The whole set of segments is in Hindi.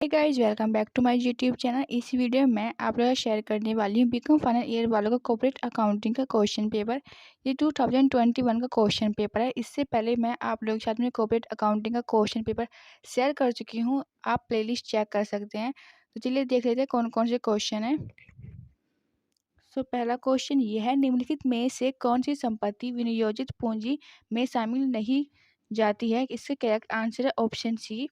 Hey guys, welcome back to my YouTube channel. इस वीडियो में मैं आप लोगों से शेयर करने वाली हूँ बीकॉम फाइनल ईयर वालों का कॉर्पोरेट अकाउंटिंग का क्वेश्चन पेपर। ये 2021 का क्वेश्चन पेपर है। इससे पहले मैं आप लोगों के साथ में कॉर्पोरेट अकाउंटिंग का क्वेश्चन पेपर शेयर कर चुकी हूँ। आप प्लेलिस्ट चेक कर सकते हैं। तो चलिए देख लेते हैं कौन कौन से क्वेश्चन है। पहला क्वेश्चन ये है, निम्नलिखित में से कौन सी संपत्ति विनियोजित पूंजी में शामिल नहीं जाती है? इसका करेक्ट आंसर है ऑप्शन सी।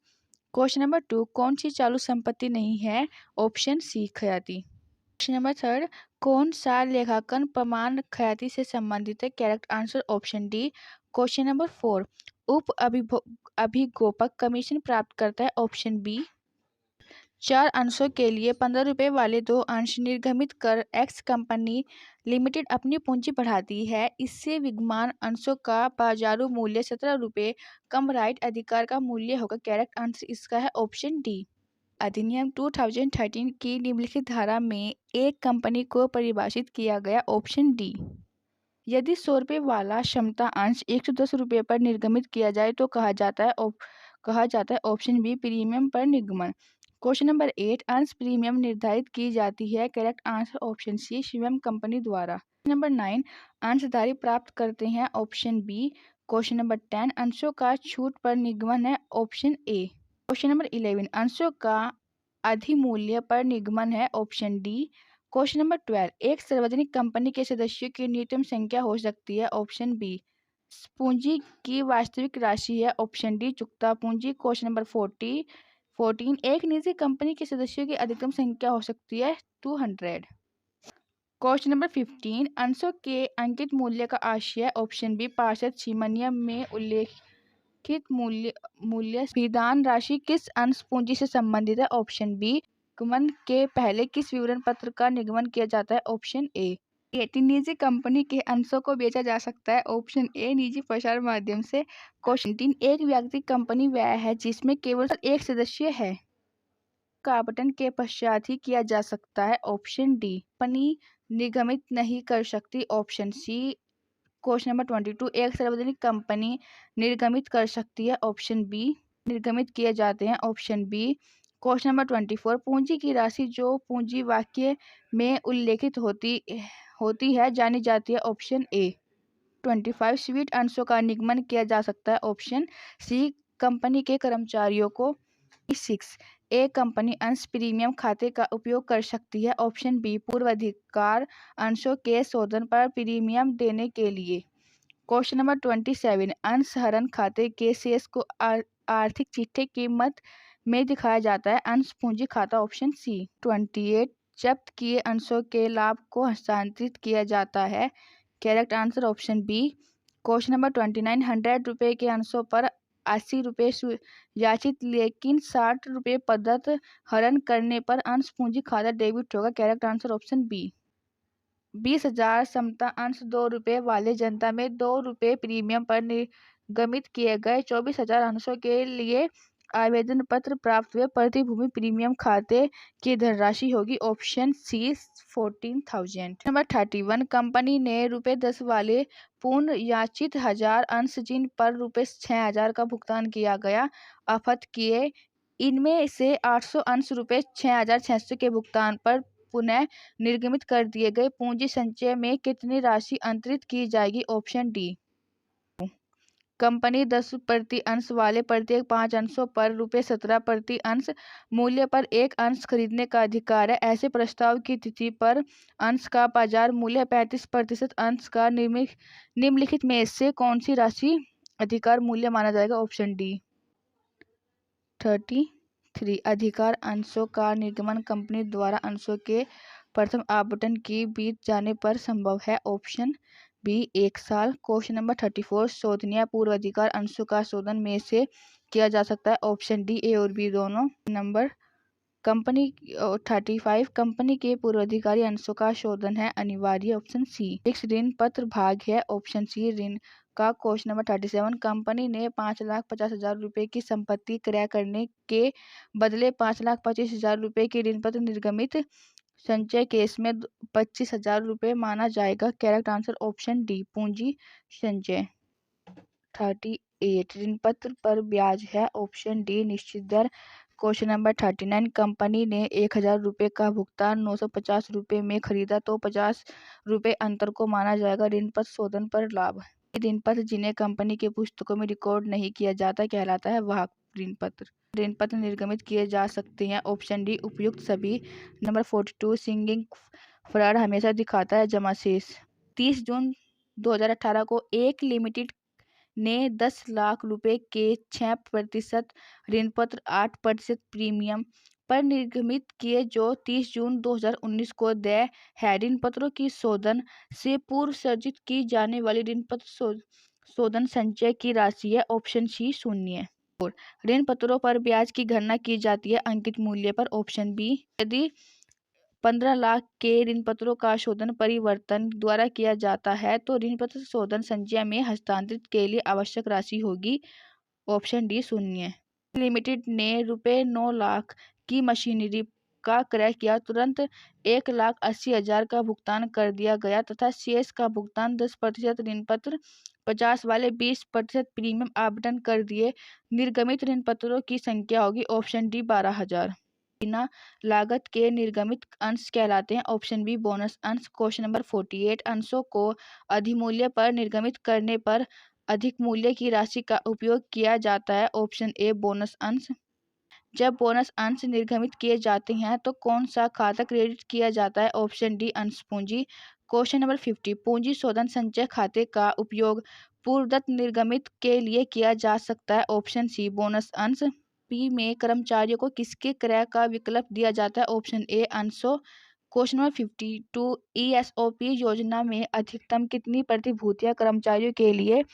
क्वेश्चन नंबर 2, कौन सी चालू संपत्ति नहीं है? ऑप्शन सी खयाती। क्वेश्चन नंबर 3, कौन सा लेखांकन प्रमाण खयाती से संबंधित है? Correct answer option D. Question number 4, उप अभिगोपक कमीशन प्राप्त करता है? Option B. 4 अंशों के लिए 15 रुपये वाले 2 अंश निर्गमित कर एक्स कंपनी लिमिटेड अपनी पूंजी बढ़ाती है। इससे विद्यमान अंशों का बाजारू मूल्य 17 रुपये कम राइट अधिकार का मूल्य होगा। करेक्ट आंसर इसका है ऑप्शन डी। अधिनियम 2013 की निम्नलिखित धारा में एक कंपनी को परिभाषित किया गया? Option D. यदि 100 रुपये वाला क्षमता अंश 110 रुपये पर निर्गमित किया जाए तो कहा जाता है ऑप्शन बी प्रीमियम पर निर्गमन। क्वेश्चन नंबर 8, अंश प्रीमियम निर्धारित की जाती है? करेक्ट आंसर ऑप्शन सी स्वयं कंपनी द्वारा। नंबर 9, अंशधारी प्राप्त करते हैं? Option B. क्वेश्चन नंबर 10, अंशों का छूट पर निगमन है? Option A. क्वेश्चन नंबर 11, अंशों का अधिमूल्य पर निगमन है? Option D. क्वेश्चन नंबर 12, एक सार्वजनिक कंपनी के सदस्यों की न्यूनतम संख्या हो सकती है? Option B. पूंजी की वास्तविक राशि है? ऑप्शन डी चुकता पूंजी। क्वेश्चन नंबर 14, एक निजी कंपनी के सदस्यों की अधिकतम संख्या हो सकती है? 200। क्वेश्चन नंबर 15, अंशों के अंकित मूल्य का आशय? ऑप्शन बी पार्षद सीमा नियम में उल्लेखित मूल्य विधान राशि किस अंश पूंजी से संबंधित है? Option B. निगमन के पहले किस विवरण पत्र का निगमन किया जाता है? Option A. 18, निजी कंपनी के अंशों को बेचा जा सकता है? ऑप्शन ए निजी प्रसार माध्यम से। क्वेश्चन 3, एक व्यक्ति कंपनी वह है जिसमें केवल एक सदस्य है? का आवंटन के पश्चात ही किया जा सकता है? Option D. कंपनी निगमित नहीं कर सकती? Option C. क्वेश्चन नंबर 22, एक सार्वजनिक कंपनी निर्गमित कर सकती है? Option B. निर्गमित किए जाते हैं? Option B. क्वेश्चन नंबर 24, पूंजी की राशि जो पूंजी वाक्य में उल्लेखित होती है जानी जाती है? Option A. 25, स्वीट अंशों का निगमन किया जा सकता है? ऑप्शन सी कंपनी के कर्मचारियों को। 6, एक कंपनी अंश प्रीमियम खाते का उपयोग कर सकती है? ऑप्शन बी पूर्वाधिकार अंशों के शोधन पर प्रीमियम देने के लिए। क्वेश्चन नंबर 27, अंश हरण खाते के शेष को आर्थिक चिट्ठे कीमत में दिखाया जाता है? अंश पूंजी खाता। Option C. 28, जब्त किए अंशों के लाभ को हस्तांतरित किया जाता है? Correct answer option B. Question number 29, 100 रुपये के अंशों पर 80 रुपये याचित लेकिन 60 रुपये प्रदत्त हरण करने पर अंश पूंजी खाता डेबिट होगा? Correct answer option B. 20,000 समता अंश 2 रुपये वाले जनता में 2 रुपये प्रीमियम पर निर्गमित किए गए 24,000 अंशों के लिए आवेदन पत्र प्राप्त हुए प्रतिभूमि प्रीमियम खाते की धनराशि होगी? Option C 14,000। नंबर 31, कंपनी ने ₹10 वाले पूर्ण याचित 1000 अंश जिन पर ₹6,000 का भुगतान किया गया आफत किए, इनमें से 800 अंश ₹6,600 के भुगतान पर पुनः निर्गमित कर दिए गए पूंजी संचय में कितनी राशि अंतरित की जाएगी? Option D. कंपनी 10 प्रति अंश वाले प्रत्येक 5 अंशों पर ₹17 प्रति अंश मूल्य पर 1 अंश खरीदने का अधिकार है। ऐसे प्रस्ताव की तिथि पर अंश का बाजार मूल्य 35% अंश का निम्नलिखित में से कौन सी राशि अधिकार मूल्य माना जाएगा? Option D. 33, अधिकार अंशों का निर्गमन कंपनी द्वारा अंशों के प्रथम आवंटन की बीत जाने पर संभव है? ऑप्शन बी 1 साल। क्वेश्चन नंबर 34, शोधनीय पूर्वाधिकार अंशों का शोधन में से किया जा सकता है? ऑप्शन डी ए और बी दोनों। नंबर 35, कंपनी के पूर्वाधिकारी अंशों का शोधन है अनिवार्य? Option C. ऋण पत्र भाग है? ऑप्शन सी ऋण का। क्वेश्चन नंबर 37, कंपनी ने 5,50,000 रुपये की संपत्ति क्रय करने के बदले 5,25,000 रुपये की ऋण पत्र निर्गमित संचय केस में 25,000 रुपये माना जाएगा? करेक्ट आंसर ऑप्शन डी पूंजी संचय। 38, ऋण पत्र पर ब्याज है? ऑप्शन डी निश्चित दर। क्वेश्चन नंबर 39, कंपनी ने 1000 रुपये का भुगतान 950 रुपये में खरीदा तो 50 रुपये अंतर को माना जाएगा ऋणपत्र शोधन पर लाभ। ऋणपत्र जिन्हें कंपनी की पुस्तकों में रिकॉर्ड नहीं किया जाता कहलाता है वाहक ऋणपत्र। ऋणपत्र निर्गमित किए जा सकते हैं। ऑप्शन डी उपयुक्त सभी। नंबर 42, सिंगिंग फ्रॉड हमेशा दिखाता है जमा शेष। 30 जून 2018 को एक लिमिटेड ने 10 लाख रुपए के 6% ऋणपत्र 8% प्रीमियम पर निर्गमित किए जो 30 जून 2019 को देय है। ऋणपत्रों की शोधन से पूर्व सर्जित की जाने वाली ऋणपत्र शोधन संचय की राशि है। ऑप्शन सी शून्य। और ऋणपत्रों पर ब्याज की गणना की जाती है अंकित मूल्य पर। Option B. यदि 15 लाख के ऋणपत्रों का शोधन परिवर्तन द्वारा किया जाता है तो ऋणपत्र शोधन संचय में हस्तांतरित के लिए आवश्यक राशि होगी। ऑप्शन डी शून्य। लिमिटेड ने ₹9 लाख की मशीनरी का क्रय किया। तुरंत 1,80,000 का भुगतान कर दिया गया तथा शेष का भुगतान 10% ऋणपत्र 50 वाले 20% प्रीमियम आवंटन कर दिए। निर्गमित ऋणपत्रों की संख्या होगी। Option D 12,000। बिना लागत के निर्गमित अंश कहलाते हैं। ऑप्शन बी बोनस अंश। क्वेश्चन नंबर 48, अंशों को अधिमूल्य पर निर्गमित करने पर अधिक मूल्य की राशि का उपयोग किया जाता है। ऑप्शन ए बोनस अंश। जब बोनस अंश निर्गमित किए जाते हैं तो कौन सा खाता क्रेडिट किया जाता है? ऑप्शन डी अंश पूंजी। क्वेश्चन नंबर 50, पूंजी शोधन संचय खाते का उपयोग पूर्वदत्त निर्गमित के लिए किया जा सकता है। ऑप्शन सी बोनस अंश। पी में कर्मचारियों को किसके क्रय का विकल्प दिया जाता है? ऑप्शन ए अंशों। क्वेश्चन नंबर 52, ईएसओपी योजना में अधिकतम कितनी प्रतिभूतियां कर्मचारियों के लिए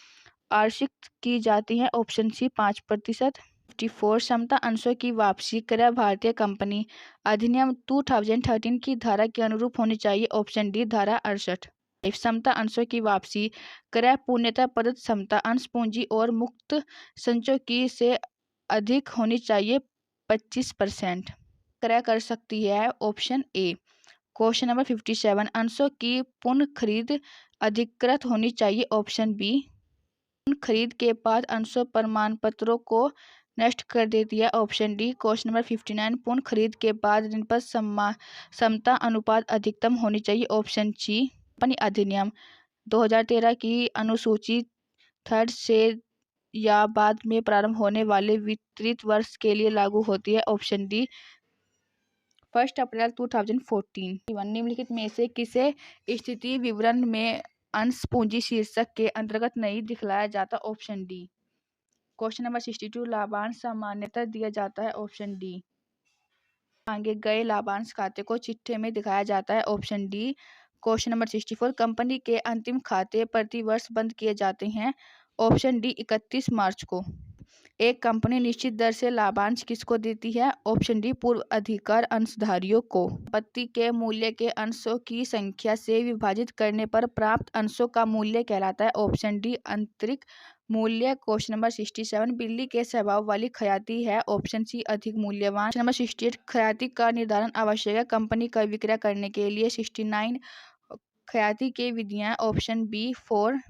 आरक्षित की जाती हैं? Option C 5%। 54, समता अंशों की वापसी क्रय भारतीय कंपनी अधिनियम 2013 की धारा के अनुरूप होनी चाहिए। ऑप्शन डी धारा 68। समता अंशों की वापसी क्रय पूर्णतः प्रदत्त समता अंश पूंजी और मुक्त संचयों की से अधिक होनी चाहिए 25% क्रय कर सकती है। Option A. क्वेश्चन नंबर 57, अंशों की पुनः खरीद अधिकृत होनी चाहिए। Option B. पुनः खरीद के बाद अंशों प्रमाण पत्रों को नष्ट कर देती है। Option D. क्वेश्चन नंबर 59, पुनः खरीद के बाद ऋणपत्र समता अनुपात अधिकतम होनी चाहिए। Option C. कंपनी अधिनियम 2013 की अनुसूची 3 से या बाद में प्रारंभ होने वाले वित्तीय वर्ष के लिए लागू होती है। ऑप्शन डी 1 अप्रैल 2014। निम्नलिखित में से किसे स्थिति विवरण में अंश पूंजी शीर्षक के अंतर्गत नहीं दिखलाया जाता? Option D. क्वेश्चन नंबर 62, लाभांश सामान्यतः दिया जाता है। Option D. मांगे गए लाभांश खाते को चिट्ठे में दिखाया जाता है। Option D. Question number 64, company के अंतिम खाते प्रतिवर्ष बंद किए जाते हैं। ऑप्शन डी 31 मार्च को। एक कंपनी निश्चित दर से लाभांश किसको देती है? ऑप्शन डी पूर्व अधिकार अंशधारियों को। संपत्ति के मूल्य के अंशों की संख्या से विभाजित करने पर प्राप्त अंशों का मूल्य कहलाता है। ऑप्शन डी आंतरिक मूल्य। क्वेश्चन नंबर 67, बिल्ली के स्वभाव वाली ख्याति है। ऑप्शन सी अधिक मूल्यवान। क्वेश्चन नंबर 68, ख्याति का निर्धारण आवश्यक है कंपनी का विक्रय करने के लिए। 69, ख्याति की विधियां। Option B 4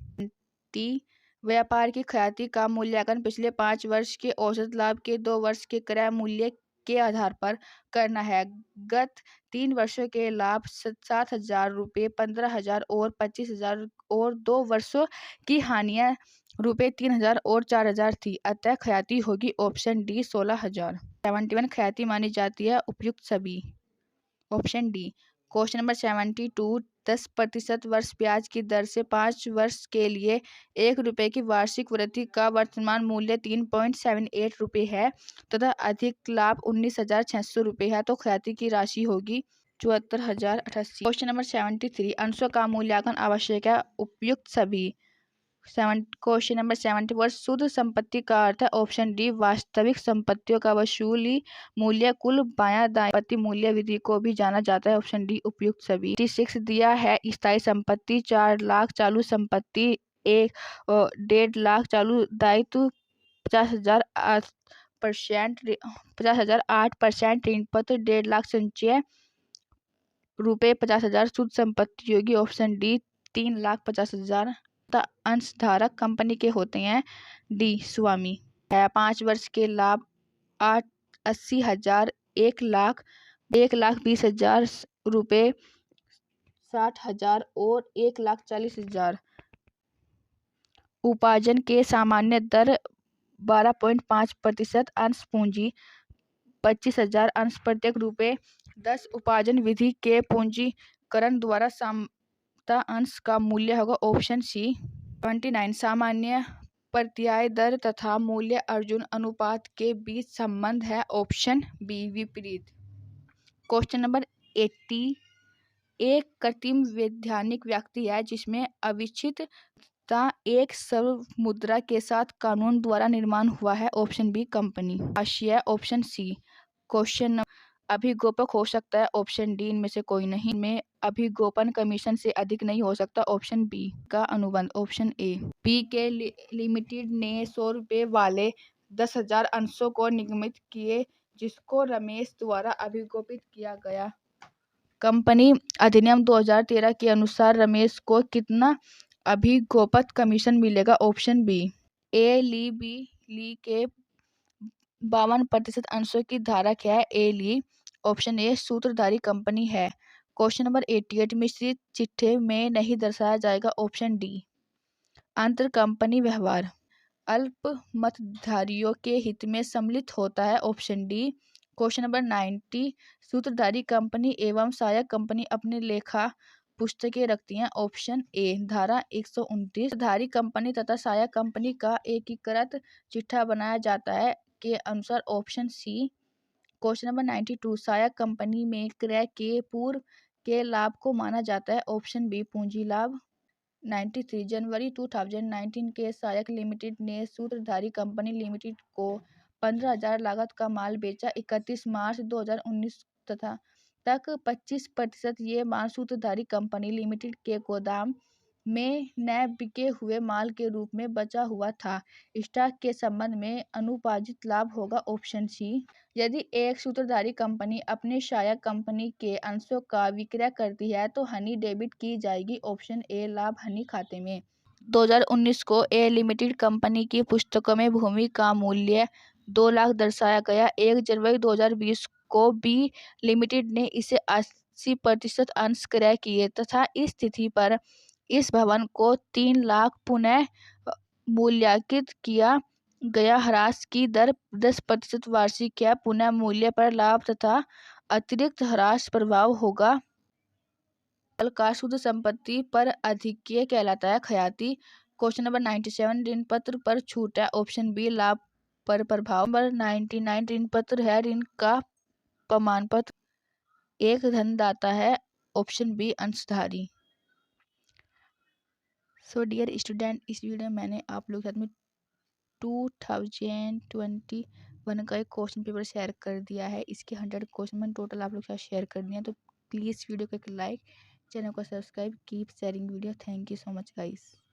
T. व्यापार की ख्याति का मूल्यांकन पिछले 5 वर्ष के औसत लाभ के 2 वर्ष के क्रय मूल्य के आधार पर करना है। गत 3 वर्षों के लाभ 7,000 रुपये, 15,000 और 25,000 और 2 वर्षों की हानियां रुपये 3,000 और 4,000 थी। अतः ख्याति होगी ऑप्शन डी 16,000। 71, ख्याति मानी जाती है उपयुक्त सभी। Option D. क्वेश्चन नंबर 72, 10% वर्ष ब्याज की दर से 5 वर्ष के लिए ₹1 की वार्षिक वृद्धि का वर्तमान मूल्य 3.78 रुपये है तथा अधिक लाभ 19,600 रुपये है तो ख्याति की राशि होगी 74,088। क्वेश्चन नंबर 73, अंशों का मूल्यांकन आवश्यक है उपयुक्त सभी। क्वेश्चन नंबर 74, शुद्ध संपत्ति का अर्थ है। ऑप्शन डी वास्तविक संपत्तियों का वसूली मूल्य कुल बायां दाएं संपत्ति मूल्य विधि को भी जाना जाता है। ऑप्शन डी उपयुक्त सभी। 66 दिया है स्थायी संपत्ति 4 लाख, चालू संपत्ति 1.5 लाख, चालू दायित्व 50,000 8% ऋणपत्र 1.5 लाख संचय रुपये 50,000 शुद्ध संपत्ति होगी। Option D 3,50,000। अंशधारक कंपनी के होते हैं। डी स्वामी है। 5 वर्ष के लाभ 80,000, 1,20,000 रुपये, 60,000 और 1,40,000। उपार्जन के सामान्य दर 12.5% अंश पूंजी 25,000 अंश प्रत्येक रुपये 10। उपार्जन विधि के पूंजीकरण द्वारा सामता अंश का मूल्य होगा ऑप्शन सी 29। सामान्य प्रत्याय दर तथा मूल्य अर्जुन अनुपात के बीच संबंध है ऑप्शन बी विपरीत। Question number 80। एक कृत्रिम वैधानिक व्यक्ति है जिसमें अविच्छिन्नता एक सर्व मुद्रा के साथ कानून द्वारा निर्माण हुआ है ऑप्शन बी कंपनी। आशय ऑप्शन सी। क्वेश्चन अभिगोपक हो सकता है ऑप्शन डी इनमें से कोई नहीं। में अभिगोपन कमीशन से अधिक नहीं हो सकता ऑप्शन बी का अनुबंध ऑप्शन ए। पी के लिमिटेड ने 100 रुपये वाले 10,000 अंशों को निगमित किए जिसको रमेश द्वारा अभिगोपित किया गया। कंपनी अधिनियम 2013 के अनुसार रमेश को कितना अभिगोपन कमीशन मिलेगा ऑप्शन बी। ए ली बी ली के 52% अंशों की धारक है ए ली। ऑप्शन ए सूत्रधारी कंपनी है। Question number 88। मिश्रित चिट्ठे में नहीं दर्शाया जाएगा ऑप्शन डी। अंतर कंपनी व्यवहार अल्पमतधारियों के हित में सम्मिलित होता है ऑप्शन डी। Question number 90। सूत्रधारी कंपनी एवं सहायक कंपनी अपने लेखा पुस्तकें रखती हैं ऑप्शन ए धारा 129। सूत्रधारी कंपनी तथा सहायक कंपनी का एकीकृत चिट्ठा बनाया जाता है के अनुसार ऑप्शन सी। Question number 92। सहायक कंपनी में क्रय के पूर्व के लाभ को माना जाता है ऑप्शन बी पूंजी लाभ। 93। जनवरी 2019 के सहायक लिमिटेड ने सूत्रधारी कंपनी लिमिटेड को 15,000 लागत का माल बेचा। 31 मार्च 2019 तथा तक 25% ये माल सूत्रधारी कंपनी लिमिटेड के गोदाम में न बिके हुए माल के रूप में बचा हुआ था। स्टॉक के संबंध में अनुपार्जित लाभ होगा ऑप्शन सी। यदि एक सूत्रधारी कंपनी अपने सहायक कंपनी के अंशों का विक्रय करती है तो हानि डेबिट की जाएगी ऑप्शन ए लाभ हानि खाते में। 2019 को ए लिमिटेड कंपनी की पुस्तकों में भूमि का मूल्य 2 लाख दर्शाया गया। 1 जनवरी 2020 को बी लिमिटेड ने इसे 80% अंश क्रय किए तथा इस तिथि पर इस भवन को 3 लाख पुनः मूल्यांकित किया गया। ह्रास की दर 10% वार्षिक है। पुनः मूल्य पर लाभ तथा अतिरिक्त ह्रास प्रभाव होगा का शुद्ध संपत्ति पर अधिक्य कहलाता है ख्याति। Question number 97। ऋण पत्र पर छूट है ऑप्शन बी लाभ पर प्रभाव। नंबर 99। ऋण पत्र है ऋण का प्रमाण पत्र एक धनदाता है ऑप्शन बी अंशधारी। सो डियर स्टूडेंट इस वीडियो में मैंने आप लोग के साथ में 2021 का एक क्वेश्चन पेपर शेयर कर दिया है। इसके 100 क्वेश्चन मैंने टोटल आप लोग के साथ शेयर कर दिया है। तो प्लीज़ वीडियो को एक लाइक, चैनल को subscribe, keep sharing video. Thank you so much guys.